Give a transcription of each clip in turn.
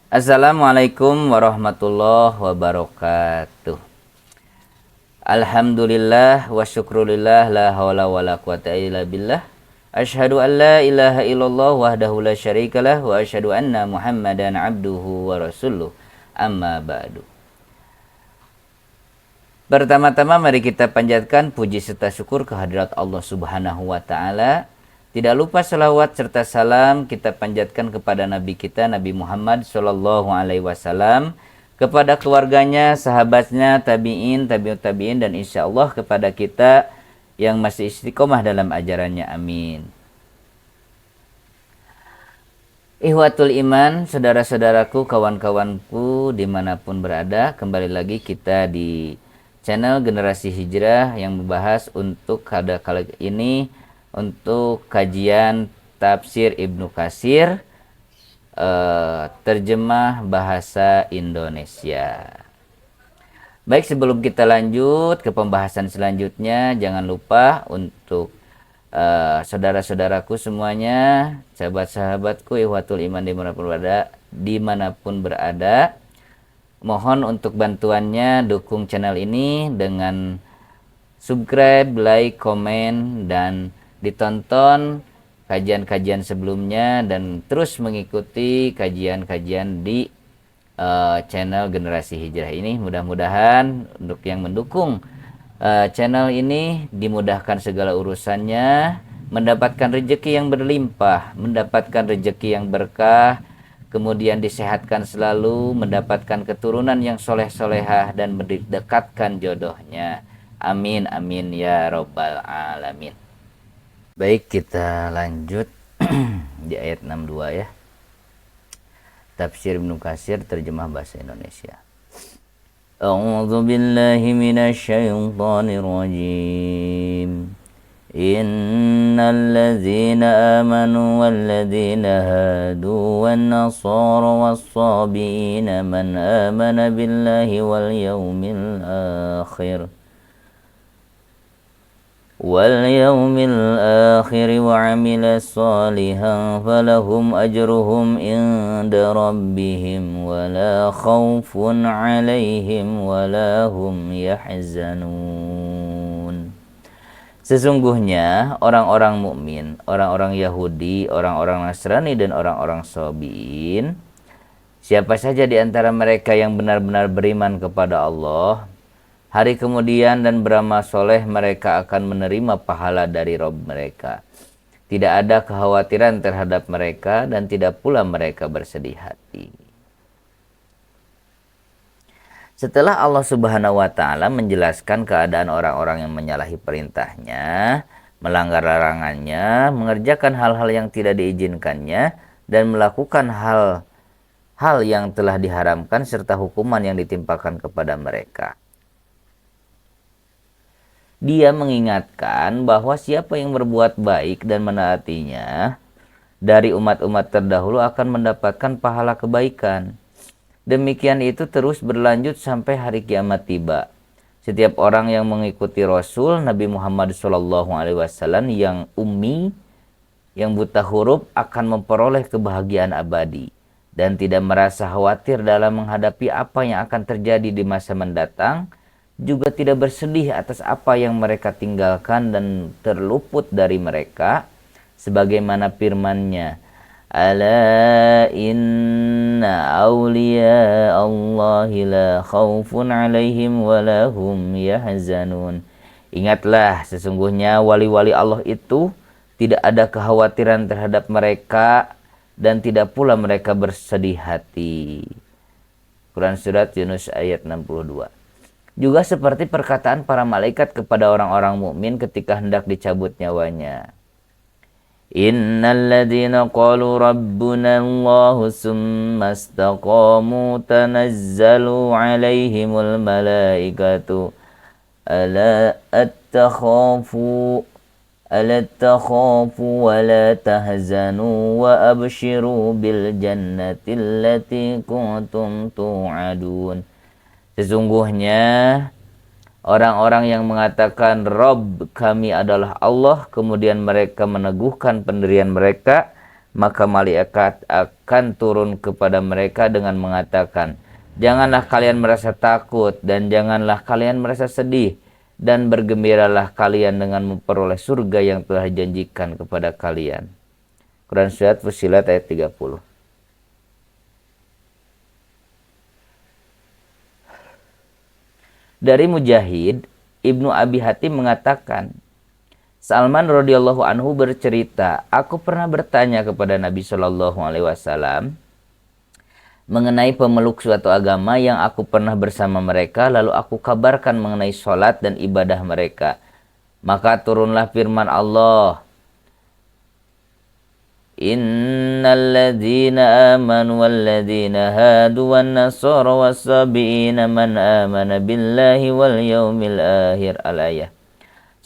Assalamualaikum warahmatullahi wabarakatuh. Alhamdulillah wa syukrulillah la hawla wa la quwata illa billah. Asyhadu an la ilaha illallah wahdahu la syarikalah wa asyhadu anna Muhammadan abduhu wa rasuluh. Amma ba'du. Pertama-tama mari kita panjatkan puji serta syukur kehadirat Allah Subhanahu wa taala. Tidak lupa salawat serta salam kita panjatkan kepada Nabi kita Nabi Muhammad Sallallahu Alaihi Wasallam, kepada keluarganya, sahabatnya, tabiin, tabiut tabiin, dan insya Allah kepada kita yang masih istiqomah dalam ajarannya. Amin. Ihwatul iman, saudara-saudaraku, kawan-kawanku dimanapun berada, kembali lagi kita di channel Generasi Hijrah yang membahas untuk pada kali ini untuk kajian tafsir Ibnu Katsir, terjemah bahasa Indonesia. Baik, sebelum kita lanjut ke pembahasan selanjutnya, jangan lupa untuk saudara-saudaraku semuanya, sahabat-sahabatku, ihwatul iman dimanapun berada, mohon untuk bantuannya dukung channel ini dengan subscribe, like, komen, dan ditonton kajian-kajian sebelumnya, dan terus mengikuti kajian-kajian di channel Generasi Hijrah ini. Mudah-mudahan untuk yang mendukung channel ini dimudahkan segala urusannya, mendapatkan rezeki yang berlimpah, mendapatkan rezeki yang berkah, kemudian disehatkan selalu, mendapatkan keturunan yang soleh-solehah, dan mendekatkan jodohnya. Amin amin ya robbal alamin. Baik, kita lanjut di ayat 62 ya. Tafsir Ibnu Katsir terjemah bahasa Indonesia. A'udzu billahi minasy syaithanir rajim. Innal ladzina amanu wal ladzina hadu wan nasara was-sabiina man amana billahi wal yawmil akhir وعمل صالحا فلهم أجرهم عند ربهم ولا خوف عليهم ولا هم يحزنون. Sesungguhnya orang-orang mukmin, orang-orang Yahudi, orang-orang Nasrani, dan orang-orang Sabiin, siapa saja di antara mereka yang benar-benar beriman kepada Allah, hari kemudian dan beramal soleh, mereka akan menerima pahala dari Rabb mereka. Tidak ada kekhawatiran terhadap mereka dan tidak pula mereka bersedih hati. Setelah Allah Subhanahu wa taala menjelaskan keadaan orang-orang yang menyalahi perintahnya, melanggar larangannya, mengerjakan hal-hal yang tidak diizinkannya, dan melakukan hal-hal yang telah diharamkan serta hukuman yang ditimpakan kepada mereka, Dia mengingatkan bahwa siapa yang berbuat baik dan menaatinya dari umat-umat terdahulu akan mendapatkan pahala kebaikan. Demikian itu terus berlanjut sampai hari kiamat tiba. Setiap orang yang mengikuti Rasul Nabi Muhammad SAW yang ummi, yang buta huruf, akan memperoleh kebahagiaan abadi dan tidak merasa khawatir dalam menghadapi apa yang akan terjadi di masa mendatang, juga tidak bersedih atas apa yang mereka tinggalkan dan terluput dari mereka, sebagaimana firman-Nya, ala inna awliya Allahi la khawfun alaihim wa lahum yahzanun. Ingatlah, sesungguhnya wali-wali Allah itu tidak ada kekhawatiran terhadap mereka dan tidak pula mereka bersedih hati. Quran Surat Yunus ayat 62. Juga seperti perkataan para malaikat kepada orang-orang mukmin ketika hendak dicabut nyawanya. Innal ladzina qalu rabbuna Allahu tsumma istaqamu tanazzalu 'alaihimul malaikatu ala takhafu wa la tahzanu wa abshiru bil jannati allati kuntum tu'adun. Sesungguhnya orang-orang yang mengatakan Rabb kami adalah Allah, kemudian mereka meneguhkan pendirian mereka, maka malaikat akan turun kepada mereka dengan mengatakan, janganlah kalian merasa takut dan janganlah kalian merasa sedih, dan bergembiralah kalian dengan memperoleh surga yang telah dijanjikan kepada kalian. Quran Surat Fussilat ayat 30. Dari Mujahid, Ibnu Abi Hatim mengatakan, Salman radhiyallahu anhu bercerita, aku pernah bertanya kepada Nabi Shallallahu alaihi wasallam mengenai pemeluk suatu agama yang aku pernah bersama mereka, lalu aku kabarkan mengenai sholat dan ibadah mereka. Maka turunlah firman Allah, Innal ladzina amanu wal ladzina hadu wan nasara was-sabiina man amana billahi wal yaumil akhir. Al-ayah.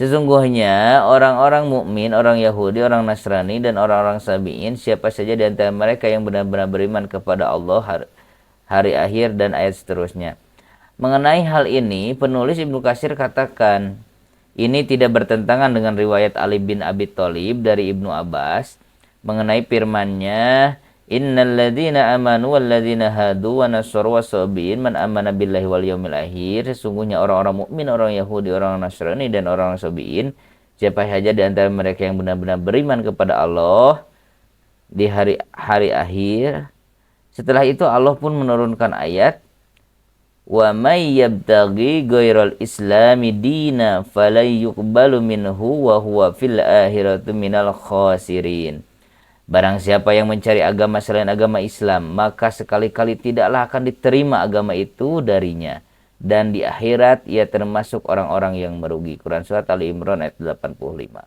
Sesungguhnya orang-orang mukmin, orang Yahudi, orang Nasrani, dan orang-orang Sabi'in, siapa saja di antara mereka yang benar-benar beriman kepada Allah, hari akhir, dan ayat seterusnya. Mengenai hal ini, penulis Ibnu Katsir katakan, ini tidak bertentangan dengan riwayat Ali bin Abi Thalib dari Ibnu Abbas mengenai firman-Nya, Innal ladzina amanu wal ladzina hadu wa nasaru was-sabiin man amana billahi wal yaumil akhir. Sesungguhnya orang-orang mukmin, orang Yahudi, orang Nasrani, dan orang Sabiin, siapa saja di antara mereka yang benar-benar beriman kepada Allah di hari akhir. Setelah itu Allah pun menurunkan ayat, wa may yabtaghi ghairal islami dina falay yuqbalu minhu wa huwa fil akhirati minal khasirin. Barang siapa yang mencari agama selain agama Islam, maka sekali-kali tidaklah akan diterima agama itu darinya, dan di akhirat ia termasuk orang-orang yang merugi. Quran Surat Ali Imran ayat 85.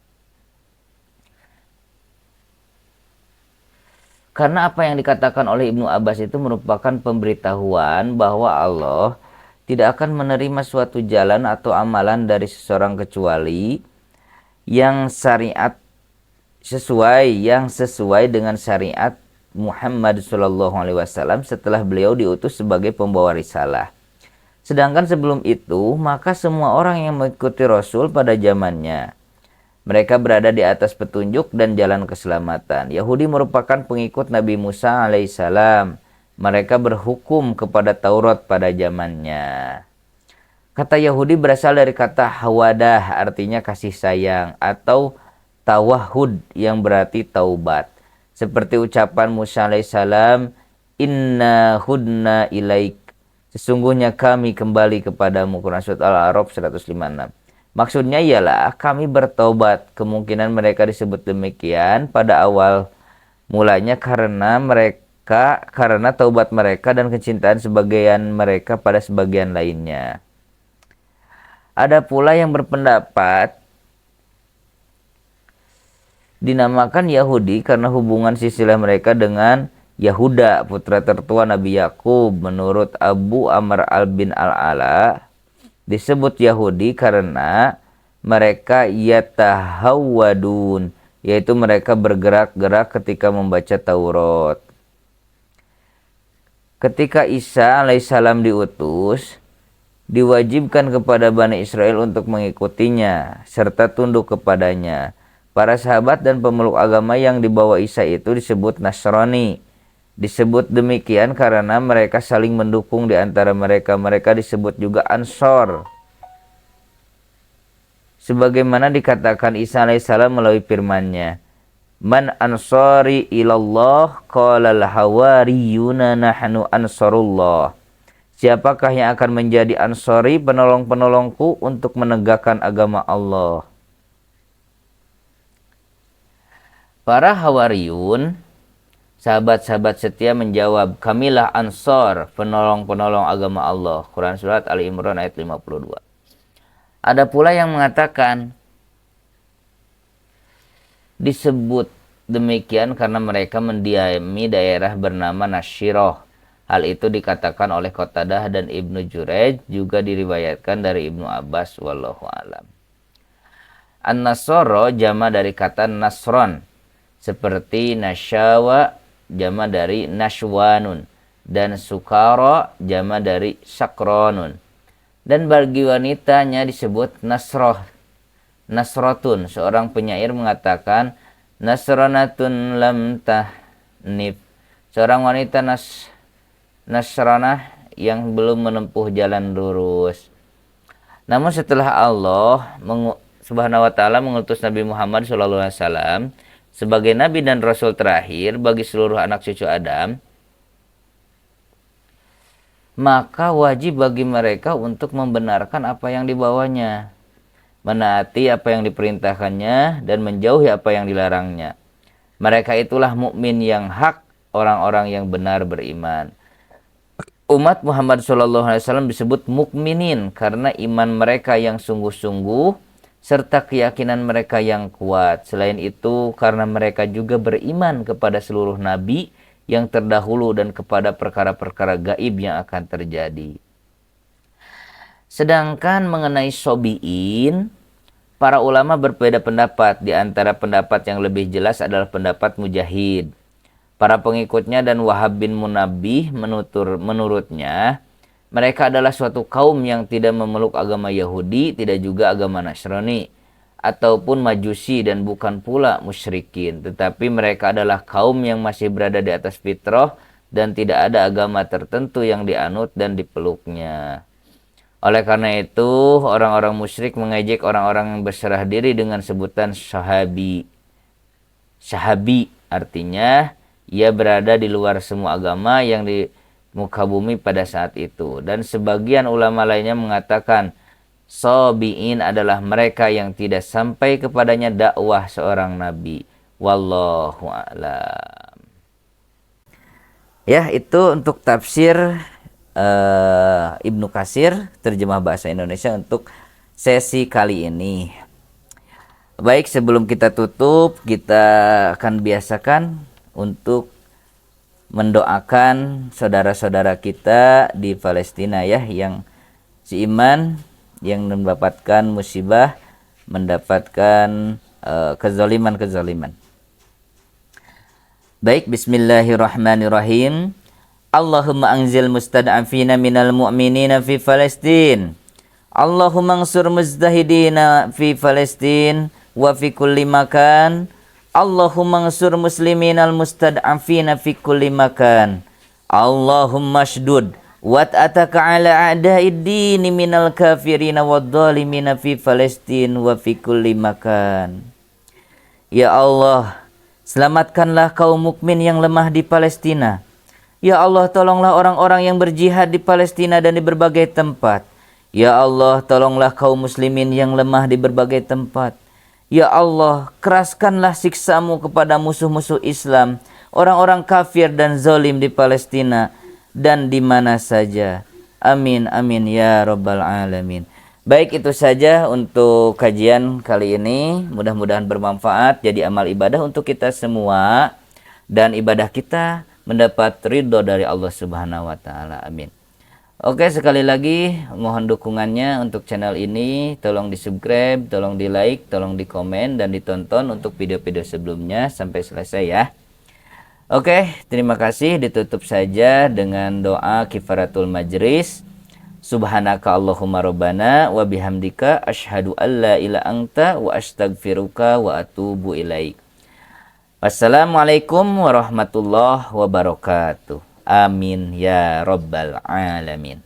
Karena apa yang dikatakan oleh Ibnu Abbas itu merupakan pemberitahuan bahwa Allah tidak akan menerima suatu jalan atau amalan dari seseorang kecuali yang sesuai dengan syariat Muhammad SAW setelah beliau diutus sebagai pembawa risalah. Sedangkan sebelum itu, maka semua orang yang mengikuti Rasul pada zamannya, mereka berada di atas petunjuk dan jalan keselamatan. Yahudi merupakan pengikut Nabi Musa alaihissalam. Mereka berhukum kepada Taurat pada zamannya. Kata Yahudi berasal dari kata hawadah, artinya kasih sayang, atau tawahud yang berarti taubat. Seperti ucapan Musa alaihissalam, Inna hudna ilaik. Sesungguhnya kami kembali kepadamu. Quran Surat Al-A'raf 156. Maksudnya ialah kami bertobat. Kemungkinan mereka disebut demikian pada awal mulanya karena taubat mereka dan kecintaan sebagian mereka pada sebagian lainnya. Ada pula yang berpendapat dinamakan Yahudi karena hubungan silsilah mereka dengan Yahuda, putra tertua Nabi Yakub. Menurut Abu Amr bin Al-Ala, disebut Yahudi karena mereka yatahawwadun, yaitu mereka bergerak-gerak ketika membaca Taurat. Ketika Isa alaihissalam diutus, diwajibkan kepada Bani Israel untuk mengikutinya serta tunduk kepadanya. Para sahabat dan pemeluk agama yang dibawa Isa itu disebut Nasrani. Disebut demikian karena mereka saling mendukung di antara mereka. Mereka disebut juga Ansor. Sebagaimana dikatakan Isa alaihissalam melalui firman-Nya, Man ansari ilallah qalal hawariyuna nahnu ansarullah. Siapakah yang akan menjadi ansori, penolong-penolongku untuk menegakkan agama Allah? Para Hawariyun, sahabat-sahabat setia menjawab, kamilah Ansor, penolong-penolong agama Allah. Quran Surat Ali Imran ayat 52. Ada pula yang mengatakan, disebut demikian karena mereka mendiami daerah bernama Nashiroh. Hal itu dikatakan oleh Qatadah dan Ibnu Jurayj, juga diriwayatkan dari Ibnu Abbas, wallahu alam. An-Nasoro jama dari kata Nasron, seperti Nasyawa jama dari Nashwanun, dan Sukara jama dari Sakronun. Dan bagi wanitanya disebut Nasroh, Nasrotun. Seorang penyair mengatakan, Nasranatun lam tahnif. Seorang wanita Nasranah yang belum menempuh jalan lurus. Namun setelah Allah Subhanahu wa taala mengutus Nabi Muhammad SAW sebagai nabi dan rasul terakhir bagi seluruh anak cucu Adam, maka wajib bagi mereka untuk membenarkan apa yang dibawanya, menaati apa yang diperintahkannya dan menjauhi apa yang dilarangnya. Mereka itulah mukmin yang hak, orang-orang yang benar beriman. Umat Muhammad SAW disebut mukminin karena iman mereka yang sungguh-sungguh serta keyakinan mereka yang kuat. Selain itu, karena mereka juga beriman kepada seluruh nabi yang terdahulu dan kepada perkara-perkara gaib yang akan terjadi. Sedangkan mengenai sobiin, para ulama berbeda pendapat. Di antara pendapat yang lebih jelas adalah pendapat Mujahid. Para pengikutnya dan Wahab bin Munabbih menurutnya, mereka adalah suatu kaum yang tidak memeluk agama Yahudi, tidak juga agama Nasrani, ataupun Majusi dan bukan pula musyrikin. Tetapi mereka adalah kaum yang masih berada di atas fitrah dan tidak ada agama tertentu yang dianut dan dipeluknya. Oleh karena itu, orang-orang musyrik mengejek orang-orang yang berserah diri dengan sebutan sahabi. Sahabi artinya ia berada di luar semua agama yang di muka bumi pada saat itu. Dan sebagian ulama lainnya mengatakan sabiin adalah mereka yang tidak sampai kepadanya dakwah seorang nabi. Wallahu a'lam. Ya, itu untuk tafsir Ibnu Katsir, terjemah bahasa Indonesia untuk sesi kali ini. Baik, sebelum kita tutup, kita akan biasakan untuk mendoakan saudara-saudara kita di Palestina ya, yang seiman, yang mendapatkan musibah, mendapatkan kezaliman-kezaliman. Baik, bismillahirrahmanirrahim. Allahumma anzil mustad'afina minal mu'minina fi Palestin. Allahumma ansur mujtahidina fi Palestin wa fi kulli makan. Allahumma ansur muslimin al-mustad'afina fi kulli makan. Allahumma shdud wat'ataka ala a'da'id dini minal kafirina wadzalimina fi Palestin wa fi kulli makan. Ya Allah, selamatkanlah kaum mukmin yang lemah di Palestina. Ya Allah, tolonglah orang-orang yang berjihad di Palestina dan di berbagai tempat. Ya Allah, tolonglah kaum muslimin yang lemah di berbagai tempat. Ya Allah, keraskanlah siksamu kepada musuh-musuh Islam, orang-orang kafir dan zalim di Palestina dan di mana saja. Amin, amin, ya Rabbal Alamin. Baik, itu saja untuk kajian kali ini. Mudah-mudahan bermanfaat, jadi amal ibadah untuk kita semua. Dan ibadah kita mendapat ridho dari Allah Subhanahu wa Ta'ala. Amin. Oke, sekali lagi mohon dukungannya untuk channel ini. Tolong di subscribe, tolong di like, tolong di komen, dan ditonton untuk video-video sebelumnya sampai selesai ya. Oke, terima kasih. Ditutup saja dengan doa kifaratul majlis. Subhanaka Allahumma rabbana wa bihamdika asyhadu an la ilaha anta wa astaghfiruka wa atubu ilaik. Wassalamualaikum warahmatullahi wabarakatuh. Amin ya rabbal alamin.